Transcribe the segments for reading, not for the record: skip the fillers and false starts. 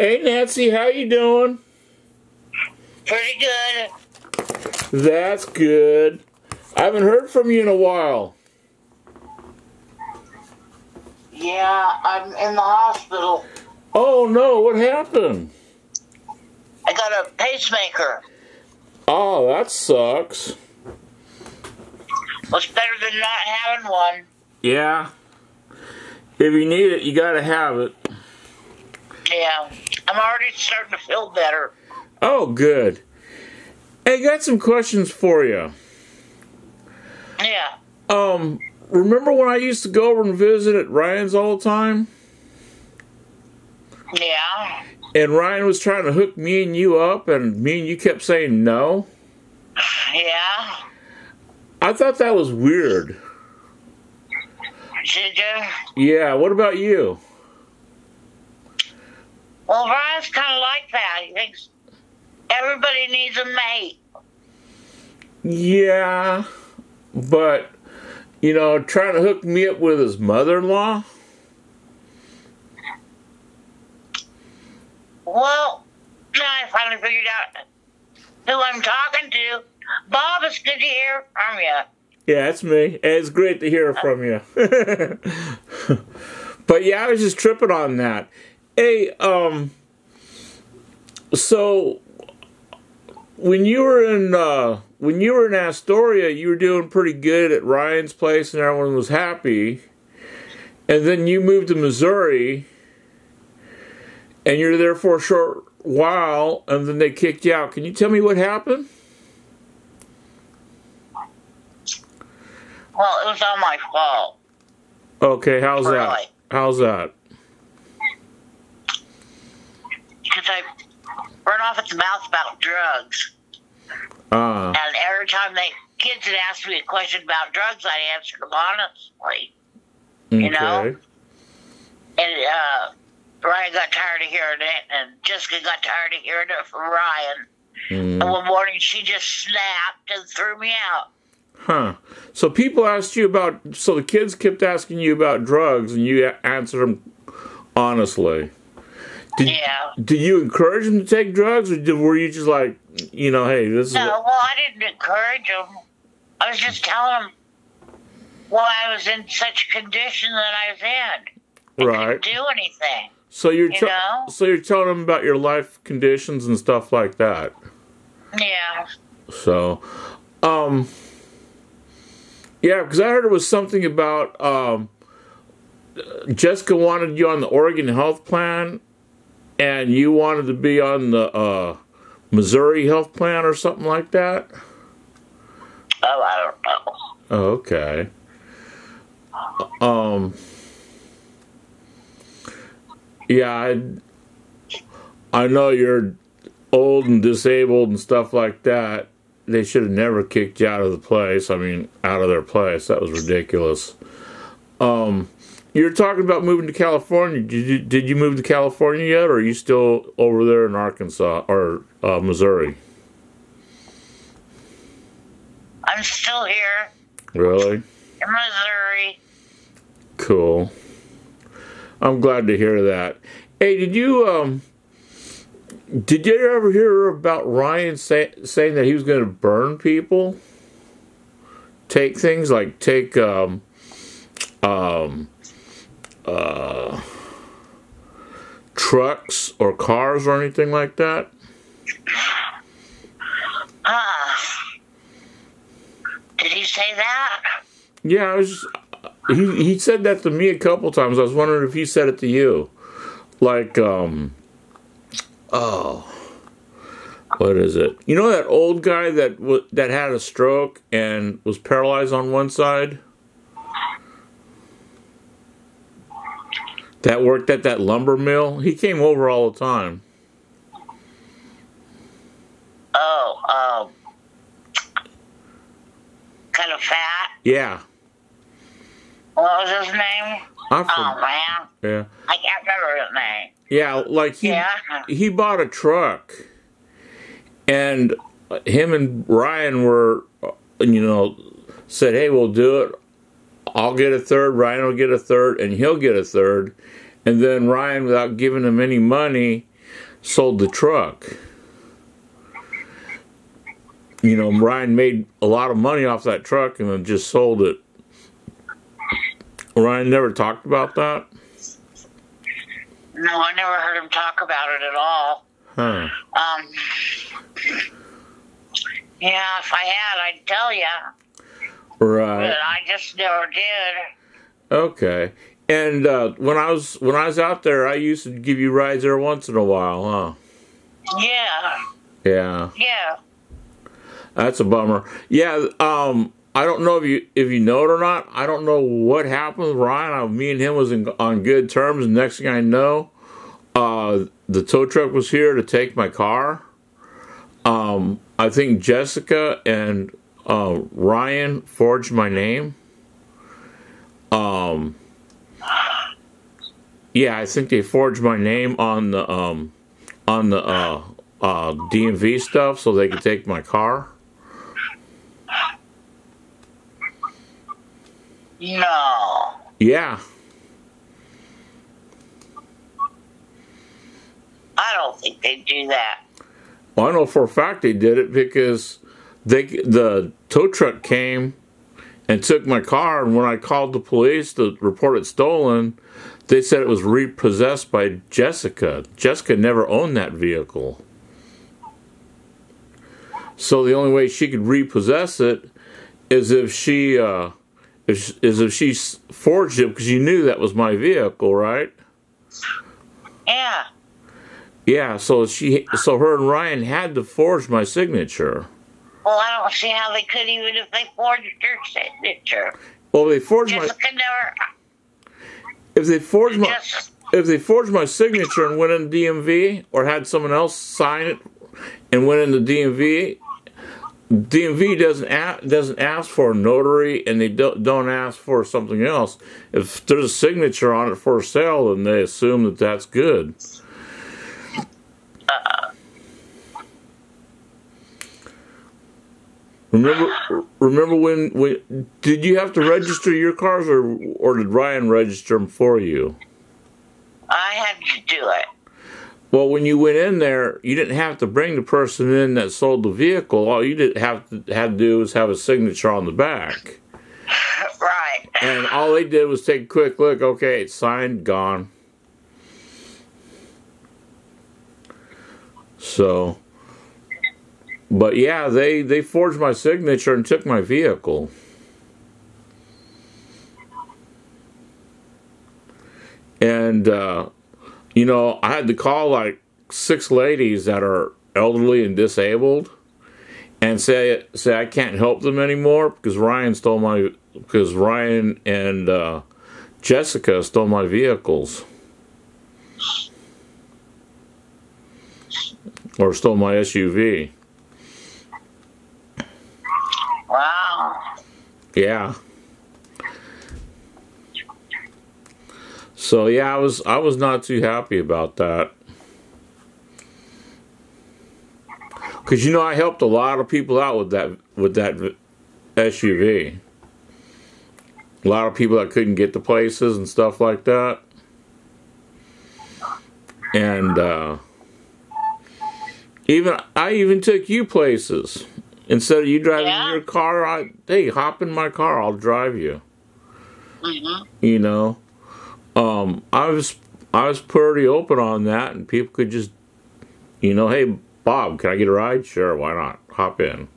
Hey Nancy, how you doing? Pretty good. That's good. I haven't heard from you in a while. Yeah, I'm in the hospital. Oh no, what happened? I got a pacemaker. Oh, that sucks. Well, it's better than not having one. Yeah. If you need it, you gotta have it. Yeah, I'm already starting to feel better. Oh, good. Hey, got some questions for you. Yeah. Remember when I used to go over and visit at Ryan's all the time? Yeah. And Ryan was trying to hook me and you up, and me and you kept saying no? Yeah. I thought that was weird. Did you? Yeah, what about you? Well, Ryan's kind of like that. He thinks everybody needs a mate. Yeah, but, you know, trying to hook me up with his mother-in-law? Well, now I finally figured out who I'm talking to. Bob, it's good to hear from you. Yeah, it's me. It's great to hear from you. But yeah, I was just tripping on that. Hey, so when you were in Astoria, you were doing pretty good at Ryan's place and everyone was happy. And then you moved to Missouri and you're there for a short while and then they kicked you out. Can you tell me what happened? Well, it was all my fault. Okay, how's Really? that? How's that? Because I run off its mouth about drugs. And every time kids would ask me a question about drugs, I'd answer them honestly. Okay. You know? And Ryan got tired of hearing it, and Jessica got tired of hearing it from Ryan. And one morning she just snapped and threw me out. Huh. So people asked you so the kids kept asking you about drugs, and you answered them honestly. Yeah. Did you encourage them to take drugs, or were you just like, you know, hey, this is... No, well, I didn't encourage them. I was just telling them why I was in such condition that I was in. I couldn't do anything. So you're telling them about your life conditions and stuff like that. Yeah. So, yeah, because I heard it was something about Jessica wanted you on the Oregon Health Plan, and you wanted to be on the Missouri Health Plan or something like that. Oh, I don't know. Oh, okay. Yeah, I know you're old and disabled and stuff like that. They should have never kicked you out of the place. I mean, out of their place. That was ridiculous. You're talking about moving to California. Did you move to California yet, or are you still over there in Arkansas or Missouri? I'm still here. Really? In Missouri. Cool. I'm glad to hear that. Hey, did you ever hear about Ryan saying that he was going to burn people? Take things like trucks or cars or anything like that? Did he say that? Yeah, he said that to me a couple times. I was wondering if he said it to you. Like, what is it? You know that old guy that had a stroke and was paralyzed on one side? That worked at that lumber mill? He came over all the time. Oh, kind of fat? Yeah. What was his name? Oh, man. Yeah. I can't remember his name. Yeah, like he bought a truck. And him and Ryan were, said, hey, we'll do it. I'll get a third, Ryan will get a third, and he'll get a third. And then Ryan, without giving him any money, sold the truck. You know, Ryan made a lot of money off that truck and then just sold it. Ryan never talked about that? No, I never heard him talk about it at all. Huh. Yeah, if I had, I'd tell you. Right. But I just never did. Okay. And when I was out there, I used to give you rides every once in a while, huh? Yeah. Yeah. Yeah. That's a bummer. Yeah. I don't know if you know it or not. I don't know what happened with Ryan. Me and him was on good terms. And next thing I know, the tow truck was here to take my car. I think Jessica and Ryan forged my name. Yeah, I think they forged my name on the DMV stuff so they could take my car. No. Yeah. I don't think they do that. Well, I know for a fact they did it because the tow truck came and took my car, and when I called the police to report it stolen, they said it was repossessed by Jessica. Jessica never owned that vehicle. So the only way she could repossess it is if she forged it, because you knew that was my vehicle, right? Yeah. Yeah, so her and Ryan had to forge my signature. Well, I don't see how they could, even if they forged your signature. Well, they forged Jessica never. If they forged my signature and went in the DMV, or had someone else sign it and went in the DMV, DMV doesn't ask for a notary, and they don't ask for something else. If there's a signature on it for sale, then they assume that that's good. Remember when did you have to register your cars, or did Ryan register them for you? I had to do it. Well, when you went in there, you didn't have to bring the person in that sold the vehicle. All you had to do was have a signature on the back. Right. And all they did was take a quick look. Okay, it's signed, gone. So, but yeah, they forged my signature and took my vehicle. And, you know, I had to call like 6 ladies that are elderly and disabled and say I can't help them anymore because Ryan and Jessica stole my vehicles. Or stole my SUV. Wow. Yeah. So yeah, I was not too happy about that. Cause you know I helped a lot of people out with that SUV. A lot of people that couldn't get to places and stuff like that. And I even took you places. Instead of you driving your car, hey, hop in my car, I'll drive you. Mm-hmm. You know, I was pretty open on that, and people could just, you know, hey, Bob, can I get a ride? Sure, why not? Hop in.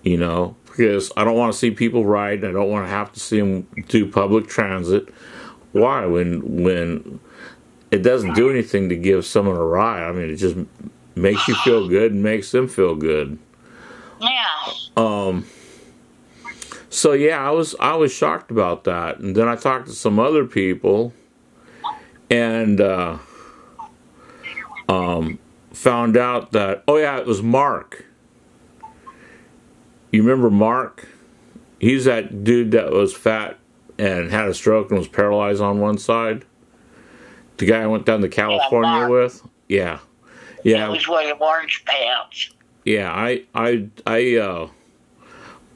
You know, because I don't want to see people ride, and I don't want to have to see them do public transit. Why? When it doesn't do anything to give someone a ride. I mean, it just makes you feel good and makes them feel good. Yeah. So yeah, I was shocked about that, and then I talked to some other people, and found out that it was Mark. You remember Mark? He's that dude that was fat and had a stroke and was paralyzed on one side. The guy I went down to California with. Yeah. Yeah. He was wearing orange pants. Yeah,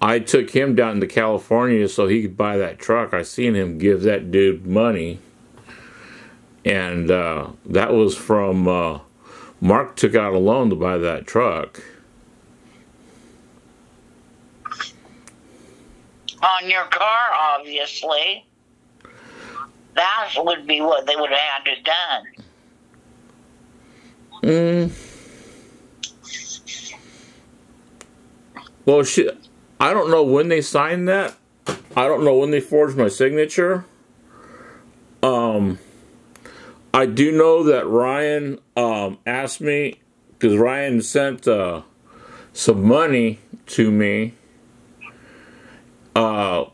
I took him down to California so he could buy that truck. I seen him give that dude money, and that was from Mark took out a loan to buy that truck. On your car, obviously. That would be what they would have had to done. Well, I don't know when they signed that. I don't know when they forged my signature. I do know that Ryan asked me, because Ryan sent some money to me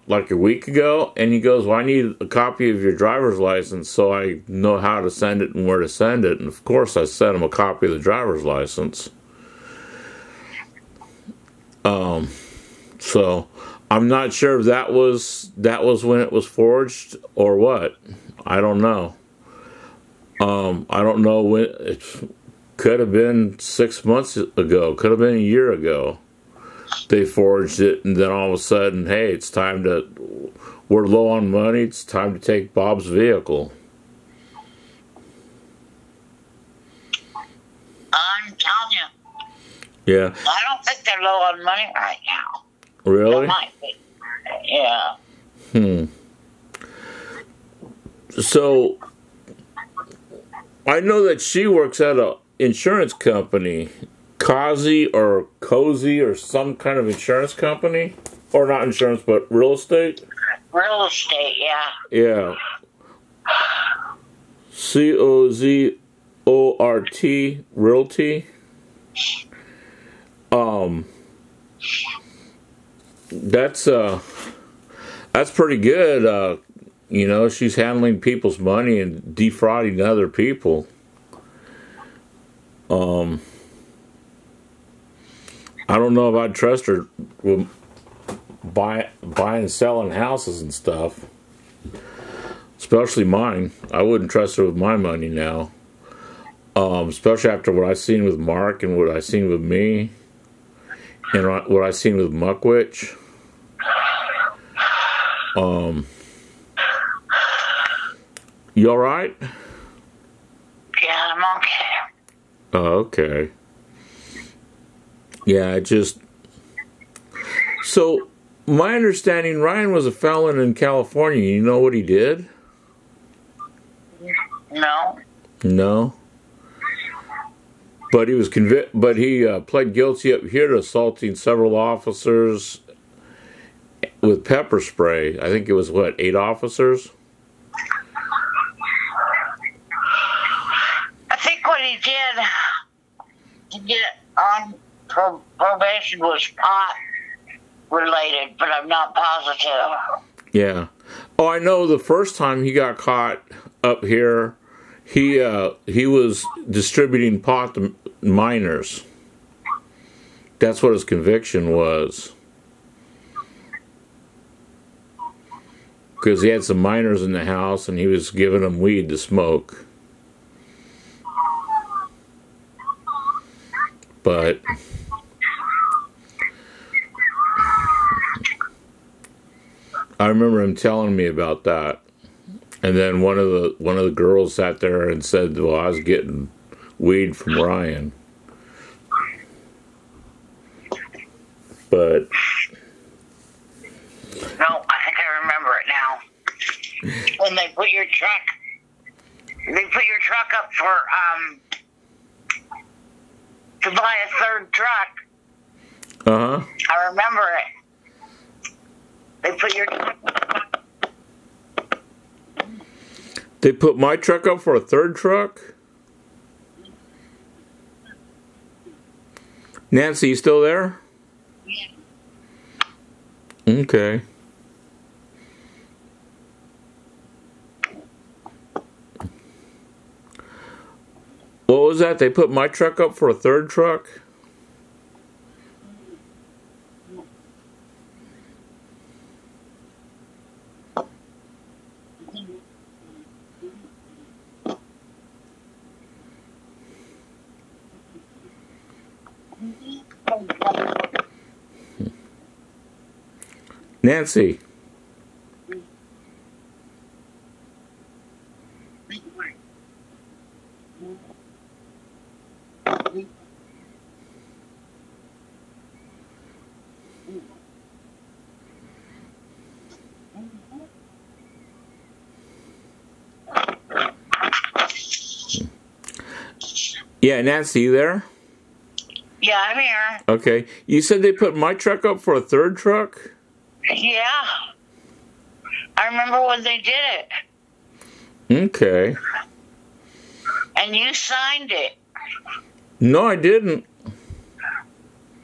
like a week ago, and he goes, well, I need a copy of your driver's license so I know how to send it and where to send it. And of course I sent him a copy of the driver's license. So I'm not sure if that was when it was forged or what. I don't know. I don't know when. It could have been 6 months ago, could have been a year ago. They forged it, and then all of a sudden, hey, it's time to, we're low on money, it's time to take Bob's vehicle. I'm telling you. Yeah. I don't think they're low on money right now. Really? They might be. Yeah. So, I know that she works at an insurance company. Cozy or Cozy or some kind of insurance company, or not insurance but real estate. Real estate, yeah. Yeah. COZORT Realty. That's pretty good. You know, she's handling people's money and defrauding other people. I don't know if I'd trust her with buying and selling houses and stuff. Especially mine. I wouldn't trust her with my money now. Especially after what I've seen with Mark and what I've seen with me. And what I've seen with Muckwitch. You alright? Yeah, I'm okay. Oh, okay. Yeah, so, my understanding, Ryan was a felon in California. You know what he did? No. No? But he was but he pled guilty up here to assaulting several officers with pepper spray. I think it was, what, 8 officers? I think what he did to get on probation was pot related, but I'm not positive. Yeah. Oh, I know the first time he got caught up here, he was distributing pot to minors. That's what his conviction was. Because he had some minors in the house and he was giving them weed to smoke. But I remember him telling me about that. And then one of the girls sat there and said, well, I was getting weed from Ryan. But no, I think I remember it now. When they put your truck up for to buy a third truck. uh-huh. I remember it. They put my truck up for a third truck? Nancy, you still there? Yeah. Okay. What was that? They put my truck up for a third truck? Nancy. Yeah, Nancy, you there? Yeah, I'm here. Okay. You said they put my truck up for a third truck? Yeah. I remember when they did it. Okay. And you signed it. No, I didn't.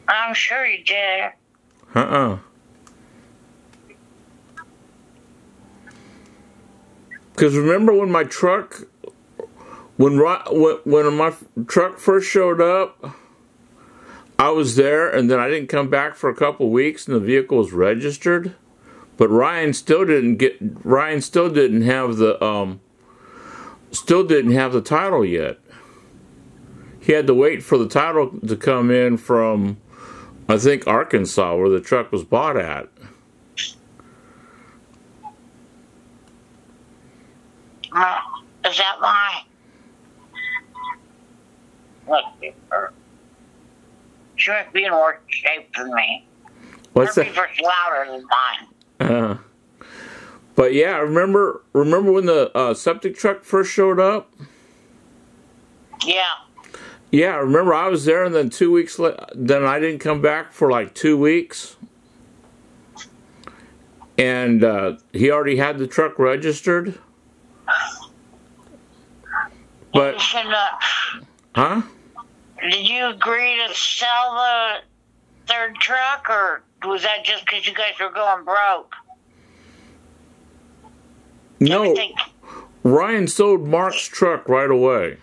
I'm sure you did. Uh-uh. Because remember when my truck, when my truck first showed up, I was there, and then I didn't come back for a couple weeks, and the vehicle was registered. But Ryan still didn't have the title yet. He had to wait for the title to come in from, I think, Arkansas, where the truck was bought at. Is that mine? Look, she must be in worse shape than me. What's Her that? beaver's louder than mine. But yeah, remember when the septic truck first showed up? Yeah. Yeah, remember I was there, and then 2 weeks then I didn't come back for like 2 weeks. And he already had the truck registered. But huh? Did you agree to sell the third truck, or was that just because you guys were going broke? No, Ryan sold Mark's truck right away.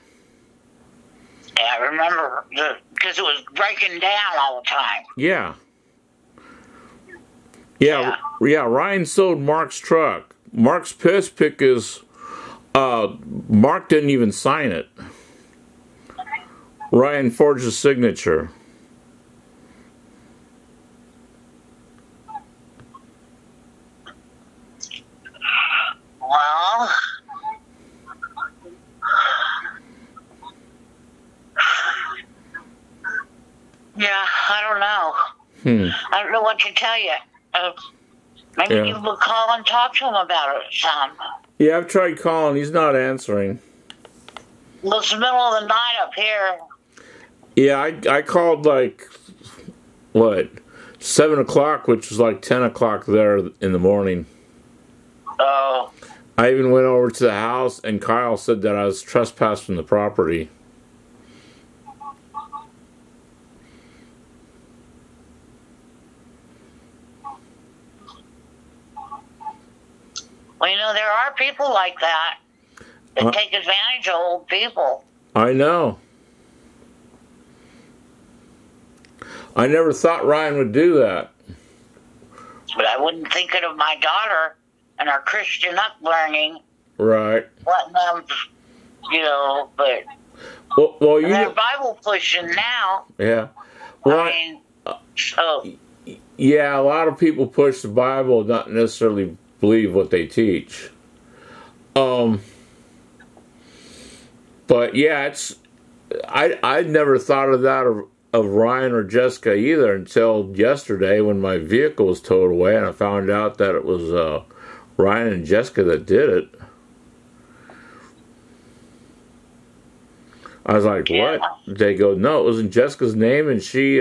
Yeah, I remember, because it was breaking down all the time. Yeah. Yeah, Ryan sold Mark's truck. Mark's piss pick is, Mark didn't even sign it. Ryan forged his signature. Well, yeah, I don't know. I don't know what to tell you. Maybe you will call and talk to him about it, Sam. Yeah, I've tried calling. He's not answering. Well, it's the middle of the night up here. Yeah, I called like, what, 7 o'clock, which was like 10 o'clock there in the morning. Oh. I even went over to the house, and Kyle said that I was trespassing the property. Well, you know, there are people like that take advantage of old people. I know. I never thought Ryan would do that. But I wouldn't think it of my daughter and her Christian upbringing. Right. Letting them, you know, but well they're Bible pushing now. Yeah. Well, I mean, so. Yeah, a lot of people push the Bible, not necessarily believe what they teach. But yeah, I'd never thought of that of Ryan or Jessica either until yesterday when my vehicle was towed away, and I found out that it was Ryan and Jessica that did it. I was like, what? They go, no, it was in Jessica's name, and she